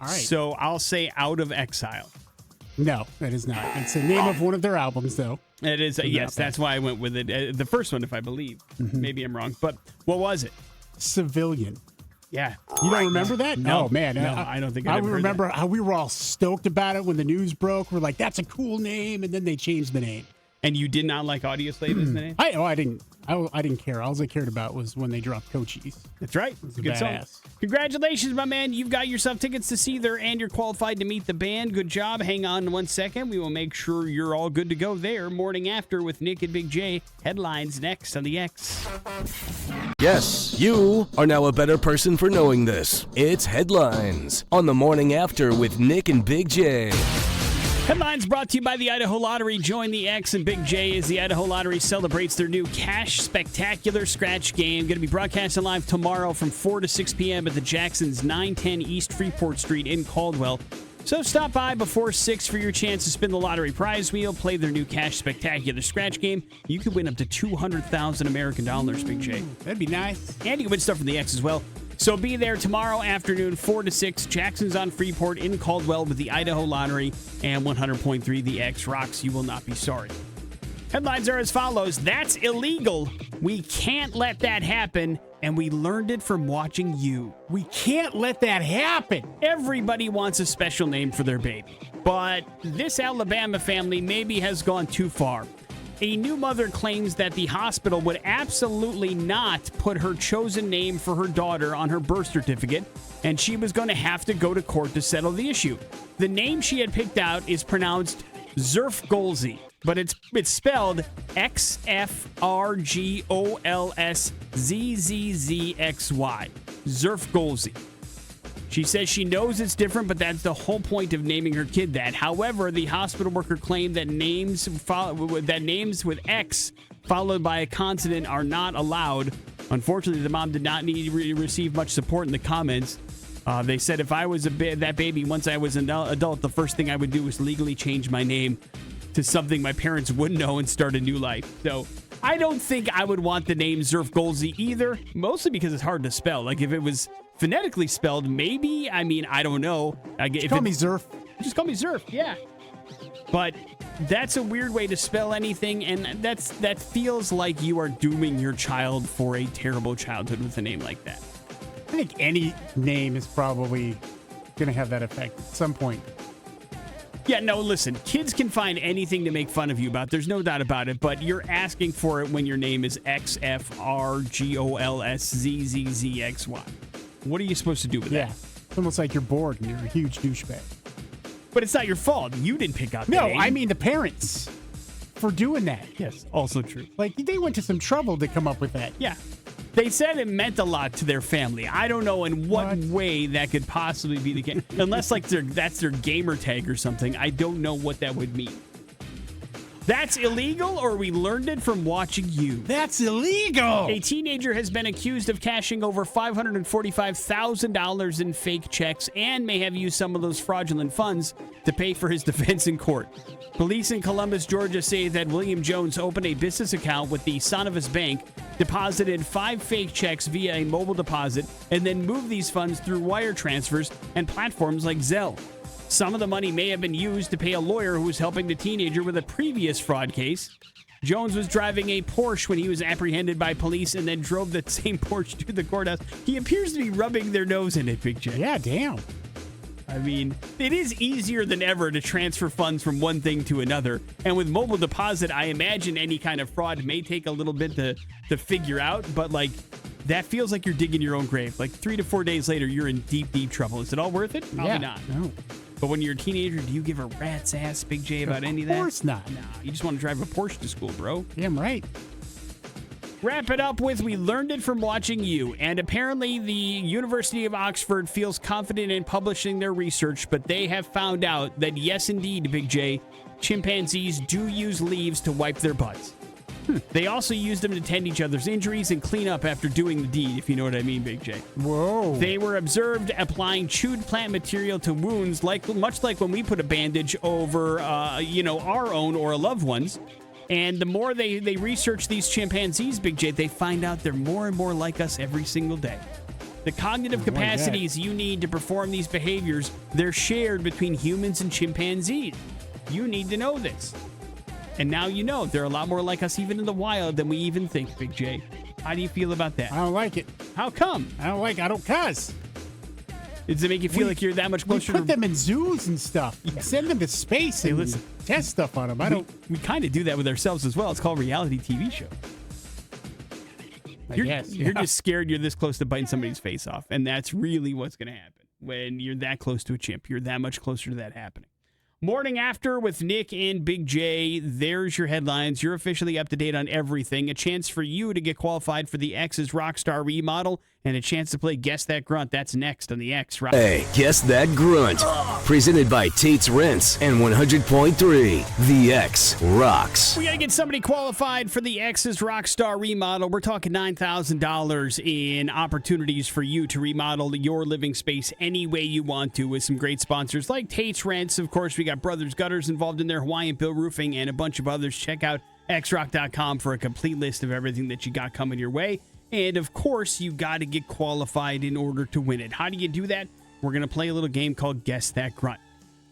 All right. So I'll say Out of Exile. No, that is not. It's the name of one of their albums, though. It is. Yes, bad. that's why I went with it. The first one, if I believe. Maybe I'm wrong. But what was it? Civilian. Yeah. You don't remember that? No. Oh, man. No, I don't think I I ever heard remember how we were all stoked about it when the news broke. We're like, that's a cool name. And then they changed the name. And you did not like Audio Slave as the name? I didn't care. All I cared about was when they dropped Cochise. That's right. It's a good song. badass. Congratulations, my man. You've got yourself tickets to Seether and you're qualified to meet the band. Good job. Hang on 1 second. We will make sure you're all good to go there. Morning After with Nick and Big J. Headlines next on the X. Yes, you are now a better person for knowing this. It's Headlines on the Morning After with Nick and Big J. Headlines brought to you by the Idaho Lottery. Join the X and Big J as the Idaho Lottery celebrates their new Cash Spectacular Scratch game. Going to be broadcasting live tomorrow from 4 to 6 p.m. at the Jackson's 910 East Freeport Street in Caldwell. So stop by before 6 for your chance to spin the lottery prize wheel, play their new Cash Spectacular Scratch game. You could win up to 200,000 American dollars, Big J. That'd be nice. And you can win stuff from the X as well. So be there tomorrow afternoon, 4 to 6. Jackson's on Freeport in Caldwell with the Idaho Lottery and 100.3 The X Rocks. You will not be sorry. Headlines are as follows. That's illegal. We can't let that happen. And we learned it from watching you. We can't let that happen. Everybody wants a special name for their baby. But this Alabama family maybe has gone too far. A new mother claims that the hospital would absolutely not put her chosen name for her daughter on her birth certificate, and she was going to have to go to court to settle the issue. The name she had picked out is pronounced Zerfgolsey, but it's spelled Xfrgolszzzxy. Zerfgolsey. She says she knows it's different, but that's the whole point of naming her kid that. However, the hospital worker claimed that names with X followed by a consonant are not allowed. Unfortunately, the mom did not need to receive much support in the comments. They said if I was that baby once I was an adult, the first thing I would do was legally change my name to something my parents wouldn't know and start a new life. So I don't think I would want the name Zerf Golsey either, mostly because it's hard to spell. Like if it was phonetically spelled, maybe. I mean, I don't know. Just call me Zerf. Just call me Zerf, yeah. But that's a weird way to spell anything, and that feels like you are dooming your child for a terrible childhood with a name like that. I think any name is probably going to have that effect at some point. Yeah, no, listen, kids can find anything to make fun of you about. There's no doubt about it, but you're asking for it when your name is XFRGOLSZZZXY. What are you supposed to do with that? Yeah, it's almost like you're bored and you're a huge douchebag. But it's not your fault. You didn't pick out the name. No, I mean the parents for doing that. Yes, also true. Like, they went to some trouble to come up with that. Yeah. They said it meant a lot to their family. I don't know in what way that could possibly be the case. Unless, like, that's their gamer tag or something. I don't know what that would mean. That's illegal, or we learned it from watching you. That's illegal! A teenager has been accused of cashing over $545,000 in fake checks and may have used some of those fraudulent funds to pay for his defense in court. Police in Columbus, Georgia say that William Jones opened a business account with the son of his bank, deposited 5 fake checks via a mobile deposit, and then moved these funds through wire transfers and platforms like Zelle. Some of the money may have been used to pay a lawyer who was helping the teenager with a previous fraud case. Jones was driving a Porsche when he was apprehended by police and then drove that same Porsche to the courthouse. He appears to be rubbing their nose in it, Big J. Yeah, damn. I mean, it is easier than ever to transfer funds from one thing to another. And with mobile deposit, I imagine any kind of fraud may take a little bit to figure out. But, like, that feels like you're digging your own grave. Like, 3 to 4 days later, you're in deep, deep trouble. Is it all worth it? Probably not. No. But when you're a teenager, do you give a rat's ass, Big J, about any of that? Of course not. Nah, you just want to drive a Porsche to school, bro. Damn right. Wrap it up with we learned it from watching you. And apparently the University of Oxford feels confident in publishing their research, but they have found out that yes, indeed, Big J, chimpanzees do use leaves to wipe their butts. They also use them to tend each other's injuries and clean up after doing the deed, if you know what I mean, Big J. Whoa. They were observed applying chewed plant material to wounds, much like when we put a bandage over, our own or a loved one's. And the more they research these chimpanzees, Big J, they find out they're more and more like us every single day. The cognitive capacities you need to perform these behaviors, they're shared between humans and chimpanzees. You need to know this. And now you know they're a lot more like us even in the wild than we even think, Big J. How do you feel about that? I don't like it. How come? I don't cuz. Does it make you feel like you're that much closer We put them in zoos and stuff. Yeah. Send them to space and listen. test stuff on them. We kind of do that with ourselves as well. It's called reality TV show. I guess. You're just scared you're this close to biting somebody's face off. And that's really what's going to happen. When you're that close to a chimp, you're that much closer to that happening. Morning After with Nick and Big J. There's your headlines. You're officially up to date on everything. A chance for you to get qualified for the X's Rockstar remodel and a chance to play Guess That Grunt. That's next on the X. Hey, Guess That Grunt. Presented by Tate's Rents and 100.3. The X rocks. We got to get somebody qualified for the X's Rockstar remodel. We're talking $9,000 in opportunities for you to remodel your living space any way you want to with some great sponsors like Tate's Rents. Of course, we got Brothers Gutters involved in there, Hawaiian Bill Roofing, and a bunch of others. Check out xrock.com for a complete list of everything that you got coming your way. And, of course, you got to get qualified in order to win it. How do you do that? We're going to play a little game called Guess That Grunt.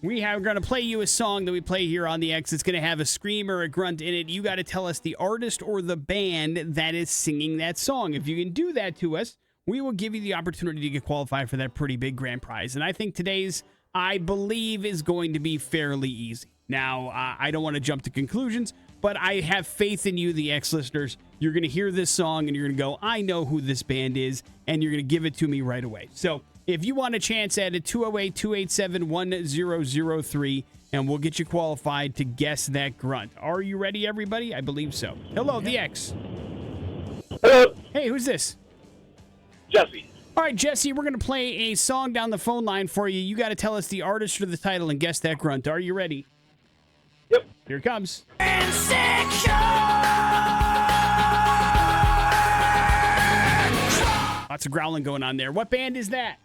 We're going to play you a song that we play here on the X. It's going to have a scream or a grunt in it. You got to tell us the artist or the band that is singing that song. If you can do that to us, we will give you the opportunity to get qualified for that pretty big grand prize. And I think today's, I believe, is going to be fairly easy. Now, I don't want to jump to conclusions, but I have faith in you, the X listeners. You're going to hear this song and you're going to go, I know who this band is, and you're going to give it to me right away. So if you want a chance at it, 208-287-1003, and we'll get you qualified to Guess That Grunt. Are you ready, everybody? I believe so. Hello, the X. Hello, Hey, who's this? Jesse. All right, Jesse, we're going to play a song down the phone line for you. You got to tell us the artist or the title and Guess That Grunt. Are you ready? Yep. Here it comes. Insecure. Lots of growling going on there. What band is that?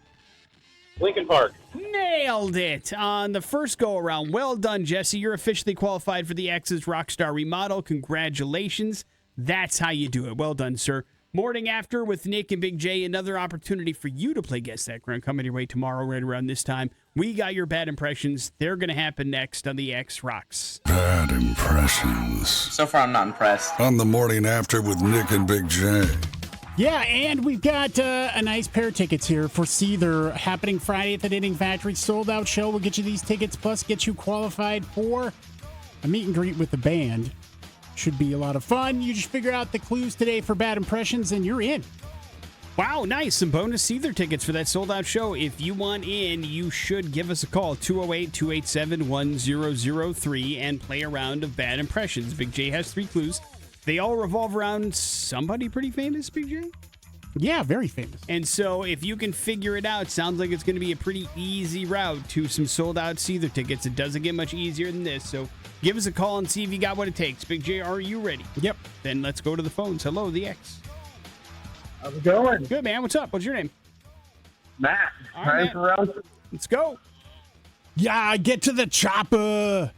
Lincoln Park. Nailed it on the first go around. Well done, Jesse. You're officially qualified for the X's Rockstar remodel. Congratulations. That's how you do it. Well done, sir. Morning After with Nick and Big J. Another opportunity for you to play Guess That Grunt coming your way tomorrow right around this time. We got your bad impressions. They're going to happen next on the X Rocks. Bad impressions. So far, I'm not impressed. On the Morning After with Nick and Big J. Yeah, and we've got a nice pair of tickets here for Seether happening Friday at the Knitting Factory. Sold out show. We'll get you these tickets, plus get you qualified for a meet and greet with the band. Should be a lot of fun. You just figure out the clues today for bad impressions, and you're in. Wow, nice. Some bonus Seether tickets for that sold out show. If you want in, you should give us a call, 208-287-1003, and play a round of bad impressions. Big J has 3 clues. They all revolve around somebody pretty famous, Big J? Yeah, very famous. And so if you can figure it out, sounds like it's going to be a pretty easy route to some sold-out Seether tickets. It doesn't get much easier than this, so give us a call and see if you got what it takes. Big J, are you ready? Yep. Then let's go to the phones. Hello, the X. How's it going? Good, man. What's up? What's your name? Matt. All right, Time for round 2. Let's go. Yeah, get to the chopper.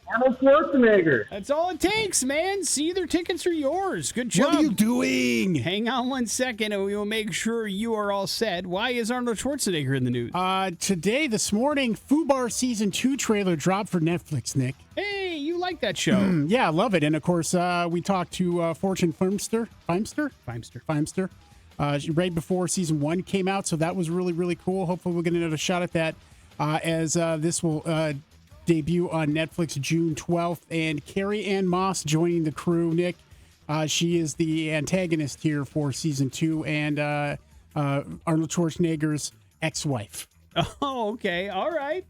Arnold Schwarzenegger. That's all it takes, man. Seether tickets are yours. Good job. What are you doing? Hang on 1 second, and we will make sure you are all set. Why is Arnold Schwarzenegger in the news? This morning, Fubar Season 2 trailer dropped for Netflix, Nick. Hey, you like that show. Yeah, I love it. And, of course, we talked to Fortune Feimster right before Season 1 came out, so that was really, really cool. Hopefully we'll get another shot at that as this will debut on Netflix June 12th. And Carrie Ann Moss joining the crew, Nick. She is the antagonist here for Season 2 and Arnold Schwarzenegger's ex-wife. Oh, okay. All right.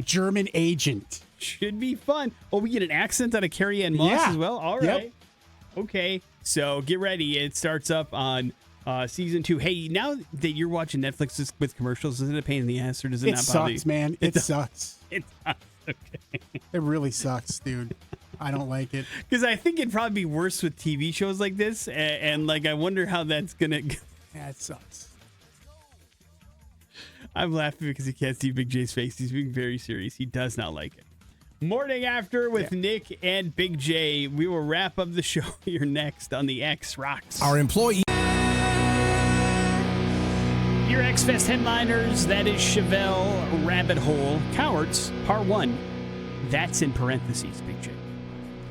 German agent. Should be fun. Oh, we get an accent out of Carrie Ann Moss as well? All right. Yep. Okay. So get ready. It starts up on Season 2. Hey, now that you're watching Netflix with commercials, is it a pain in the ass or does it not bother you? It sucks, man. It sucks. It does. Okay. It really sucks, dude. I don't like it. Because I think it'd probably be worse with TV shows like this. And like, I wonder how that's going to go. Yeah, it sucks. I'm laughing because you can't see Big J's face. He's being very serious. He does not like it. Morning After with Nick and Big J. We will wrap up the show here next on the X Rocks. Our employee. Your X-Fest headliners, that is Chevelle, Rabbit Hole, Cowards, Part 1. That's in parentheses, Big J.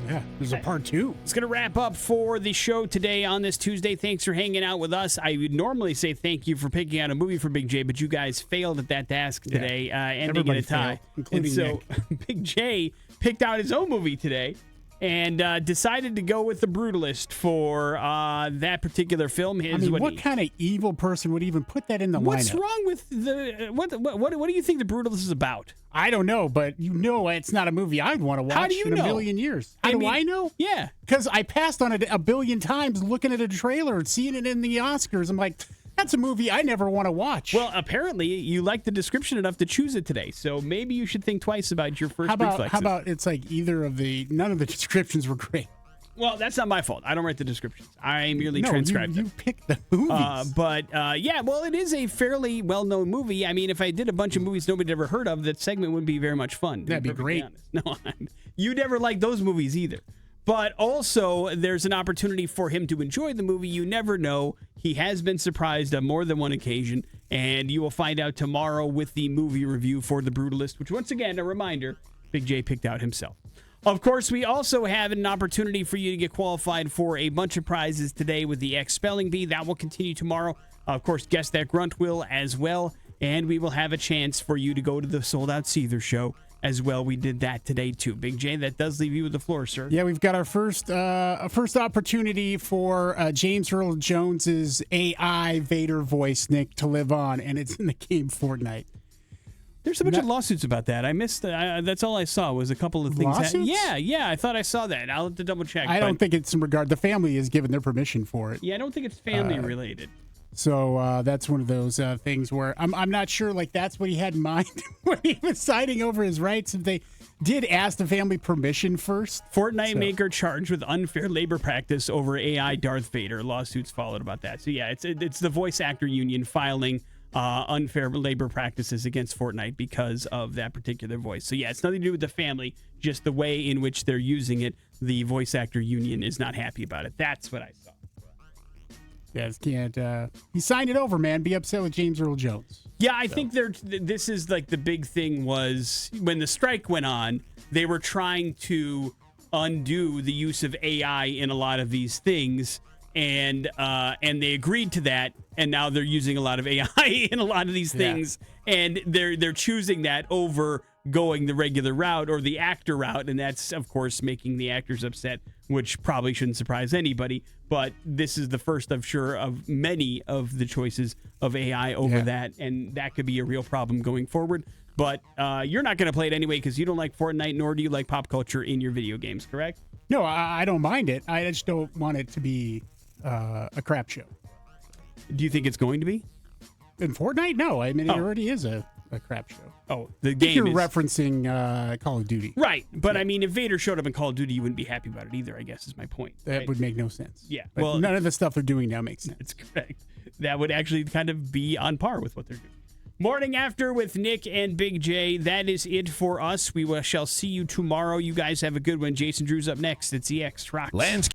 Yeah, there's a Part 2. It's going to wrap up for the show today on this Tuesday. Thanks for hanging out with us. I would normally say thank you for picking out a movie for Big J, but you guys failed at that task today, ending in a tie. Including so Big J picked out his own movie today and decided to go with The Brutalist for that particular film. What kind of evil person would even put that in the lineup? What's wrong with the what do you think The Brutalist is about? I don't know, but it's not a movie I'd want to watch How do you in know? a million years. How do I know? Yeah. Because I passed on it a billion times looking at a trailer and seeing it in the Oscars. I'm like, that's a movie I never want to watch. Well, apparently you like the description enough to choose it today, so maybe you should think twice about your first reflexes. How about it's like none of the descriptions were great. Well, that's not my fault. I don't write the descriptions. I merely transcribe them. You picked the movies. Well, it is a fairly well-known movie. I mean, if I did a bunch of movies nobody ever heard of, that segment would be very much fun. That'd be great. No, you never liked those movies either. But also, there's an opportunity for him to enjoy the movie. You never know. He has been surprised on more than one occasion, and you will find out tomorrow with the movie review for The Brutalist, which, once again, a reminder, Big J picked out himself. Of course, we also have an opportunity for you to get qualified for a bunch of prizes today with the X Spelling Bee. That will continue tomorrow. Of course, Guess That Grunt will as well. And we will have a chance for you to go to the Sold Out Seether show as well. We did that today, too. Big J, that does leave you with the floor, sir. Yeah, we've got our first opportunity for James Earl Jones's AI Vader voice, Nick, to live on. And it's in the game Fortnite. There's a bunch of lawsuits about that. I missed that's all I saw was a couple of things. Lawsuits? Yeah, I thought I saw that. I'll have to double check. I don't think it's in regard. The family has given their permission for it. Yeah, I don't think it's family related. So that's one of those things where I'm not sure, like, that's what he had in mind when he was signing over his rights. If they did ask the family permission first. Fortnite maker charged with unfair labor practice over AI Darth Vader. Lawsuits followed about that. So yeah, it's the voice actor union filing unfair labor practices against Fortnite because of that particular voice. So yeah, it's nothing to do with the family, just the way in which they're using it. The voice actor union is not happy about it. That's what I saw. Yeah, can't. He signed it over, man. Be upset with James Earl Jones. Yeah, I think this is like the big thing was when the strike went on, they were trying to undo the use of AI in a lot of these things, and they agreed to that, and now they're using a lot of AI in a lot of these things, and they're choosing that over going the regular route or the actor route, and that's of course making the actors upset, which probably shouldn't surprise anybody. But this is the first, I'm sure, of many of the choices of AI over that, and that could be a real problem going forward. But you're not going to play it anyway because you don't like Fortnite, nor do you like pop culture in your video games, correct? No, I don't mind it. I just don't want it to be a crap show. Do you think it's going to be? In Fortnite? No. I mean, it already is a crap show. Oh, the game you're referencing Call of Duty. Right. But I mean, if Vader showed up in Call of Duty, you wouldn't be happy about it either, I guess is my point. That would make no sense. Yeah. But well, none of the stuff they're doing now makes sense. That's correct. That would actually kind of be on par with what they're doing. Morning After with Nick and Big J. That is it for us. We shall see you tomorrow. You guys have a good one. Jason Drew's up next. It's EX Rocks.